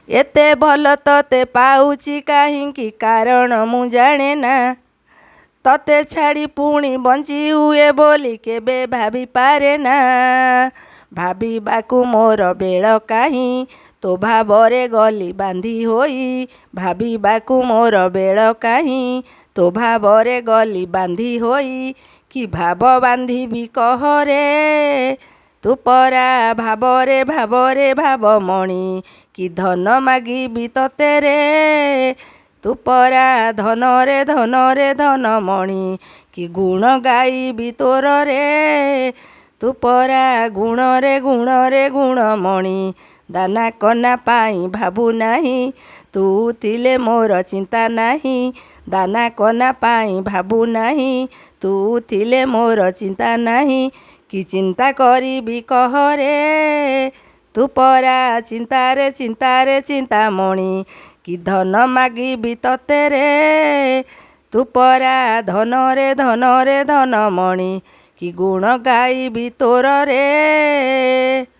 ଏତେ ଭଲ ତତେ ପାଉଛି କାହିଁକି କାରଣ ମୁଁ ଜାଣେ ନା। ତତେ ଛାଡ଼ି ପୁଣି ବଞ୍ଚି ହୁଏ ବୋଲି କେବେ ଭାବିପାରେ ନା। ଭାବିବାକୁ ମୋର ବେଳ କାହିଁ ତୋ ଭାବରେ ଗଲି ବାନ୍ଧି ହୋଇ। ଭାବିବାକୁ ମୋର ବେଳ କାହିଁ ତୋ ଭାବରେ ଗଲି ବାନ୍ଧି ହୋଇ। କି ଭାବ ବାନ୍ଧିବି କହରେ ତୁ ପରା ଭାବରେ ଭାବରେ ଭାବମଣି। କି ଧନ ମାଗିବି ତତେ ରେ ତୁ ପରା ଧନରେ ଧନରେ ଧନମଣି। କି ଗୁଣ ଗାଇବି ତୋର ରେ ତୁ ପରା ଗୁଣରେ ଗୁଣରେ ଗୁଣମଣି। ଦାନା କନା ପାଇଁ ଭାବୁନାହିଁ ତୁ ଥିଲେ ମୋର ଚିନ୍ତା ନାହିଁ। ଦାନା କନା ପାଇଁ ଭାବୁନାହିଁ ତୁ ଥିଲେ ମୋର ଚିନ୍ତା ନାହିଁ। କି ଚିନ୍ତା କରିବି କହରେ ତୁ ପରା ଚିନ୍ତାରେ ଚିନ୍ତାରେ ଚିନ୍ତାମଣି। କି ଧନ ମାଗିବି ତତେ ରେ ତୁ ପରା ଧନରେ ଧନରେ ଧନମଣି। କି ଗୁଣ ଗାଇବି ତୋର ରେ।